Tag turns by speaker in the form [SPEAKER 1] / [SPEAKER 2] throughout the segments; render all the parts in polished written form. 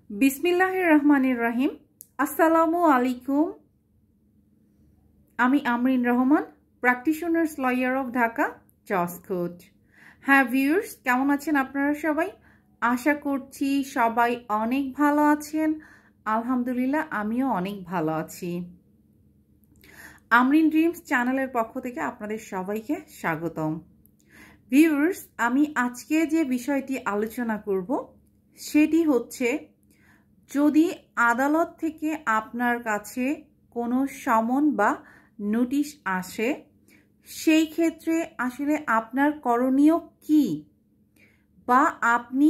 [SPEAKER 1] बिस्मिल्लाहिर रहमानिर रहीम अस्सलामु आलैकुम आमी आमरिन Rahman प्रैक्टिशनार्स lawyer of Dhaka जज कोर्ट। हाँ ভিউয়ার্স, কেমন আছেন আপনারা সবাই? আশা করছি সবাই অনেক ভালো আছেন। আলহামদুলিল্লাহ আমিও অনেক ভালো আছি। আমরিন ড্রিমস চ্যানেলের পক্ষ থেকে আপনাদের সবাইকে স্বাগতম। ভিউয়ার্স, আমি আজকে যে বিষয়টি আলোচনা করব সেটি হচ্ছে, যদি আদালত থেকে আপনার কাছে কোনো সমন বা নোটিশ আসে, সেই ক্ষেত্রে আসলে আপনার করণীয় কি বা আপনি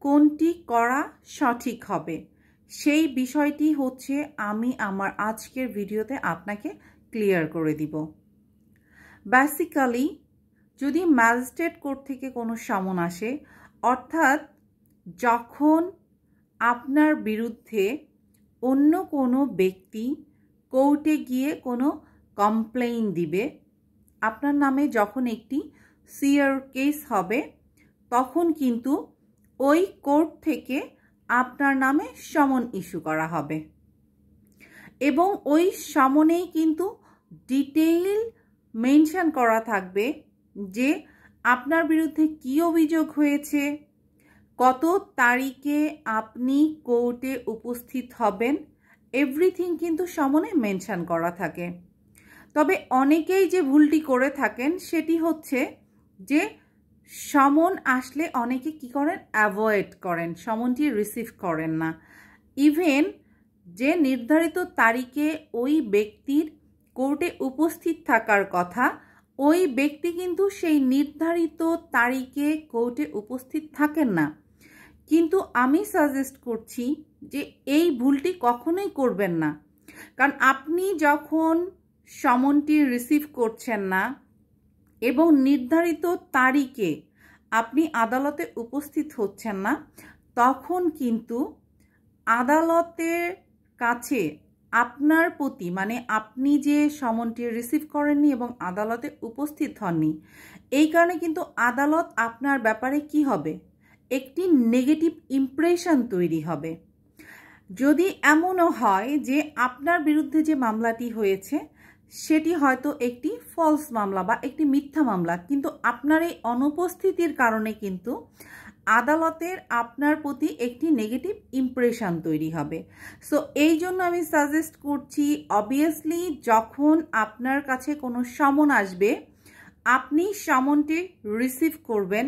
[SPEAKER 1] কোনটি করা সঠিক হবে, সেই বিষয়টি হচ্ছে আমি আমার আজকের ভিডিওতে আপনাকে ক্লিয়ার করে দিব। বেসিক্যালি যদি ম্যাজিস্ট্রেট কোর্ট থেকে কোনো সমন আসে, অর্থাৎ যখন আপনার বিরুদ্ধে অন্য কোনো ব্যক্তি কোর্টে গিয়ে কোনো কমপ্লেইন দিবে, আপনার নামে যখন একটি সিআর কেস হবে, তখন কিন্তু ওই কোর্ট থেকে আপনার নামে সমন ইস্যু করা হবে এবং ওই সমনেই কিন্তু ডিটেইল মেনশন করা থাকবে যে আপনার বিরুদ্ধে কী অভিযোগ হয়েছে, কত তারিখে আপনি কোর্টে উপস্থিত হবেন, এভরিথিং কিন্তু সমনে মেনশন করা থাকে। তবে অনেকেই যে ভুলটি করে থাকেন সেটি হচ্ছে যে সমন আসলে অনেকে কি করেন, অ্যাভয়েড করেন, সমনটি রিসিভ করেন না। ইভেন যে নির্ধারিত তারিখে ওই ব্যক্তির কোর্টে উপস্থিত থাকার কথা, ওই ব্যক্তি কিন্তু সেই নির্ধারিত তারিখে কোর্টে উপস্থিত থাকেন না। কিন্তু আমি সাজেস্ট করছি যে এই ভুলটি কখনোই করবেন না, কারণ আপনি যখন সমনটি রিসিভ করছেন না এবং নির্ধারিত তারিখে আপনি আদালতে উপস্থিত হচ্ছেন না, তখন কিন্তু আদালতের কাছে আপনার প্রতি, মানে আপনি যে সমনটি রিসিভ করেননি এবং আদালতে উপস্থিত হননি, এই কারণে কিন্তু আদালত আপনার ব্যাপারে কি হবে, একটি নেগেটিভ ইমপ্রেশন তৈরি হবে। যদি এমনও হয় যে আপনার বিরুদ্ধে যে মামলাটি হয়েছে সেটি হয়তো একটি ফলস মামলা বা একটি মিথ্যা মামলা, কিন্তু আপনার এই অনুপস্থিতির কারণে কিন্তু আদালতের আপনার প্রতি একটি নেগেটিভ ইমপ্রেশন তৈরি হবে। সো এই জন্য আমি সাজেস্ট করছি, অবভিয়াসলি যখন আপনার কাছে কোনো সমন আসবে, আপনি সমনটি রিসিভ করবেন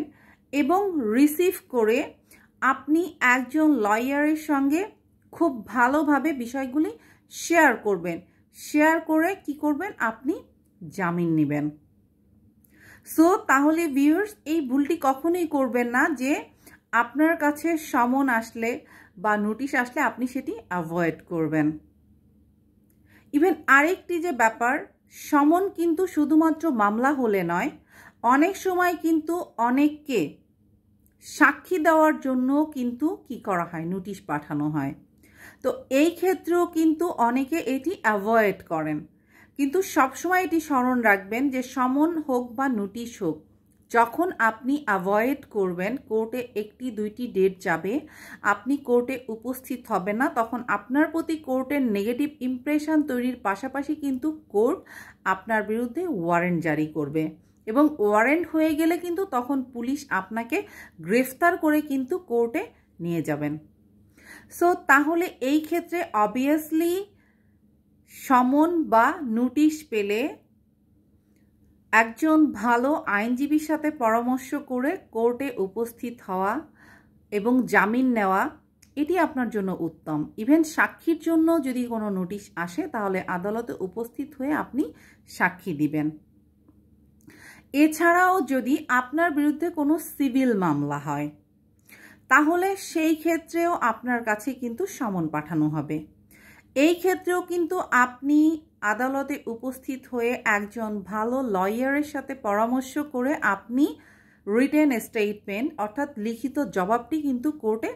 [SPEAKER 1] এবং রিসিভ করে আপনি একজন লয়ারের সঙ্গে খুব ভালোভাবে বিষয়গুলি শেয়ার করবেন। শেয়ার করে কি করবেন, আপনি জামিন নেবেন। সো তাহলে ভিউয়ার্স, এই ভুলটি কখনোই করবেন না যে আপনার কাছে সমন আসলে বা নোটিশ আসলে আপনি সেটি অ্যাভয়েড করবেন। ইভেন আরেকটি যে ব্যাপার, সমন কিন্তু শুধুমাত্র মামলা হলে নয়, অনেক সময় কিন্তু অনেককে সাক্ষী দেওয়ার জন্য কিন্তু কি করা হয়, নোটিশ পাঠানো হয়। তো এই ক্ষেত্রেও কিন্তু অনেকে এটি অ্যাভয়েড করেন। কিন্তু সবসময় এটি স্মরণ রাখবেন যে সমন হোক বা নোটিশ হোক, যখন আপনি অ্যাভয়েড করবেন, কোর্টে একটি দুইটি ডেট যাবে, আপনি কোর্টে উপস্থিত হবেন না, তখন আপনার প্রতি কোর্টের নেগেটিভ ইমপ্রেশন তৈরির পাশাপাশি কিন্তু কোর্ট আপনার বিরুদ্ধে ওয়ারেন্ট জারি করবে এবং ওয়ারেন্ট হয়ে গেলে কিন্তু তখন পুলিশ আপনাকে গ্রেফতার করে কিন্তু কোর্টে নিয়ে যাবেন। সো তাহলে এই ক্ষেত্রে অবভিয়াসলি সমন বা নোটিশ পেলে একজন ভালো আইনজীবীর সাথে পরামর্শ করে কোর্টে উপস্থিত হওয়া এবং জামিন নেওয়া, এটি আপনার জন্য উত্তম। ইভেন সাক্ষীর জন্য যদি কোনো নোটিশ আসে, তাহলে আদালতে উপস্থিত হয়ে আপনি সাক্ষী দিবেন। এছাড়াও যদি আপনার বিরুদ্ধে কোনো সিভিল মামলা হয়, তাহলে সেই ক্ষেত্রেও আপনার কাছে কিন্তু সমন পাঠানো হবে। এই ক্ষেত্রেও কিন্তু আপনি আদালতে উপস্থিত হয়ে একজন ভালো লয়ারের সাথে পরামর্শ করে আপনি রিটেন স্টেটমেন্ট অর্থাৎ লিখিত জবাবটি কিন্তু কোর্টে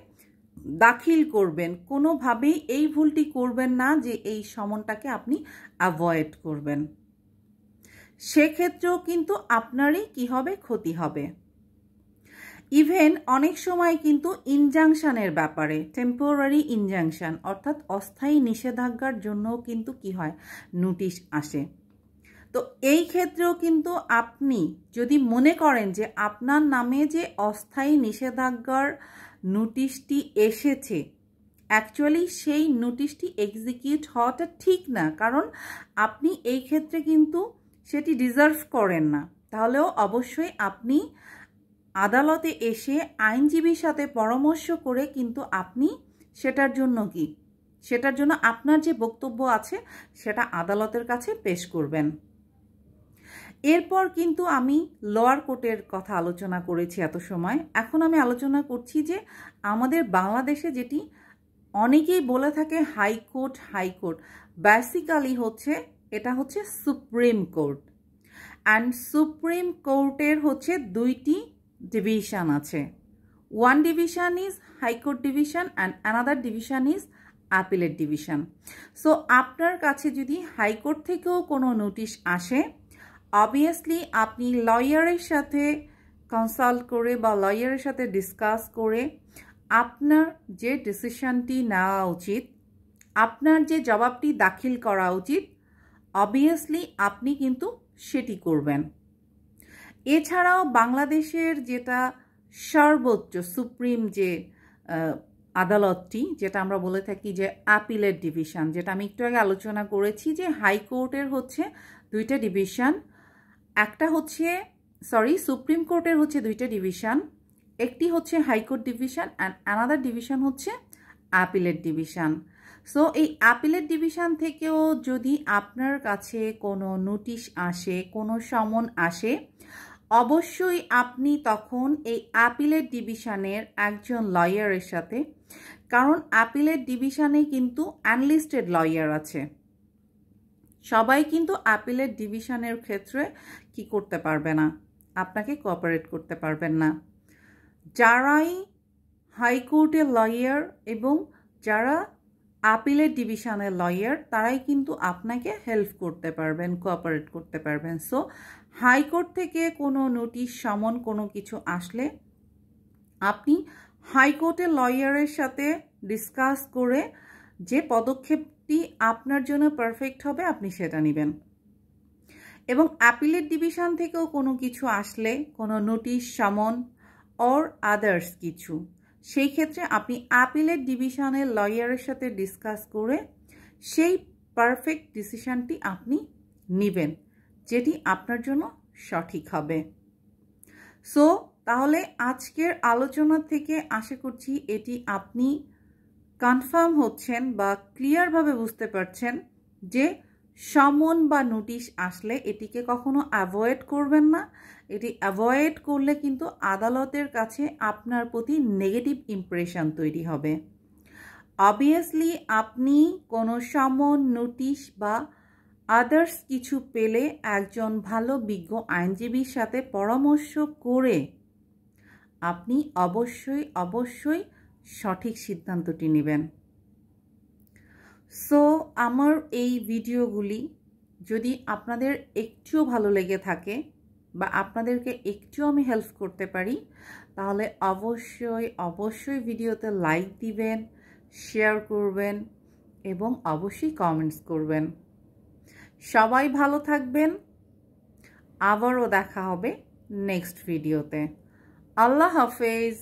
[SPEAKER 1] দাখিল করবেন। কোনোভাবেই এই ভুলটি করবেন না যে এই সমনটাকে আপনি অ্যাভয়েড করবেন, সেক্ষেত্রেও কিন্তু আপনারই কি হবে, ক্ষতি হবে। ইভেন অনেক সময় কিন্তু ইনজাংশনের ব্যাপারে, টেম্পোরারি ইনজাংশন অর্থাৎ অস্থায়ী নিষেধাজ্ঞার জন্যও কিন্তু কি হয়, নোটিশ আসে। তো এই ক্ষেত্রেও কিন্তু আপনি যদি মনে করেন যে আপনার নামে যে অস্থায়ী নিষেধাজ্ঞার নোটিশটি এসেছে, অ্যাকচুয়ালি সেই নোটিশটি এক্সিকিউট হওয়াটা ঠিক না, কারণ আপনি এই ক্ষেত্রে কিন্তু সেটি ডিজার্ভ করেন না, তাহলেও অবশ্যই আপনি আদালতে এসে আইনজীবীর সাথে পরামর্শ করে কিন্তু আপনি সেটার জন্য আপনার যে বক্তব্য আছে সেটা আদালতের কাছে পেশ করবেন। এরপর কিন্তু আমি লোয়ার কোর্টের কথা আলোচনা করেছি এত সময়। এখন আমি আলোচনা করছি যে আমাদের বাংলাদেশে যেটি অনেকেই বলে থাকে হাইকোর্ট, বেসিক্যালি এটা হচ্ছে সুপ্রিম কোর্ট। অ্যান্ড সুপ্রিম কোর্টের দুইটি ডিভিশন আছে। One division is high court division and another division is appellate division. So আপনার কাছে যদি হাইকোর্ট থেকেও কোনো নোটিশ আসে, অবভিয়াসলি আপনি লয়ারের সাথে কনসাল্ট করে বা লয়ারের সাথে ডিসকাস করে আপনার যে ডিসিশনটি নেওয়া উচিত, আপনার যে জবাবটি দাখিল করা উচিত, অবভিয়াসলি আপনি কিন্তু সেটি করবেন। এছাড়াও বাংলাদেশের যেটা সর্বোচ্চ সুপ্রিম যে আদালতটি, যেটা আমরা বলে থাকি যে অ্যাপিলেট ডিভিশন, যেটা আমি একটু আগে আলোচনা করেছি যে হাইকোর্টের দুইটা ডিভিশন, সুপ্রিম কোর্টের দুইটা ডিভিশন, একটি high court division and another division appellate division. So এই অ্যাপিলেট ডিভিশন থেকেও যদি আপনার কাছে কোনো নোটিশ আসে, কোনো সমন আসে, অবশ্যই আপনি তখন এই অ্যাপিলেট ডিভিশনের একজন লয়ারের সাথে, কারণ অ্যাপিলেট ডিভিশনে কিন্তু আনলিস্টেড লয়ার আছে, সবাই কিন্তু অ্যাপিলেট ডিভিশনের ক্ষেত্রে কি করতে পারবে না, আপনাকে কোঅপারেট করতে পারবেন না। যারাই হাইকোর্টের লয়ার এবং যারা অ্যাপিলেট ডিভিশনের লয়ার, তারাই কিন্তু আপনাকে হেল্প করতে পারবেন, কোঅপারেট করতে পারবেন। সো হাইকোর্ট থেকে কোনো নোটিশ, সমন, কোনো কিছু আসলে আপনি হাইকোর্টের লয়ারের সাথে ডিসকাস করে যে পদক্ষেপটি আপনার জন্য পারফেক্ট হবে আপনি সেটা নেবেন। এবং অ্যাপিলেট ডিভিশন থেকেও কোনো কিছু আসলে, কোনো নোটিশ, সমন অর আদার্স কিছু, সেই ক্ষেত্রে আপনি অ্যাপিলেট ডিভিশনের লয়ারের সাথে ডিসকাস করে সেই পারফেক্ট ডিসিশনটি আপনি নেবেন, যেটি আপনার জন্য সঠিক হবে। সো তাহলে আজকের আলোচনা থেকে আশা করছি এটি আপনি কনফার্ম হচ্ছেন বা ক্লিয়ারভাবে বুঝতে পারছেন যে সমন বা নোটিশ আসলে এটিকে কখনো অ্যাভয়েড করবেন না। এটি অ্যাভয়েড করলে কিন্তু আদালতের কাছে আপনার প্রতি নেগেটিভ ইমপ্রেশন তৈরি হবে। অবভিয়াসলি আপনি কোনো সমন, নোটিশ বা আদার্স কিছু পেলে একজন ভালো বিজ্ঞ আইনজীবীর সাথে পরামর্শ করে আপনি অবশ্যই সঠিক সিদ্ধান্তটি নেবেন। সো আমার এই ভিডিওগুলি যদি আপনাদের একটুও ভালো লেগে থাকে বা আপনাদেরকে একটু আমি হেল্প করতে পারি, তাহলে অবশ্যই ভিডিওতে লাইক দিবেন, শেয়ার করবেন এবং অবশ্যই কমেন্টস করবেন। সবাই ভালো থাকবেন, আবারও দেখা হবে নেক্সট ভিডিওতে। আল্লাহ হাফেজ।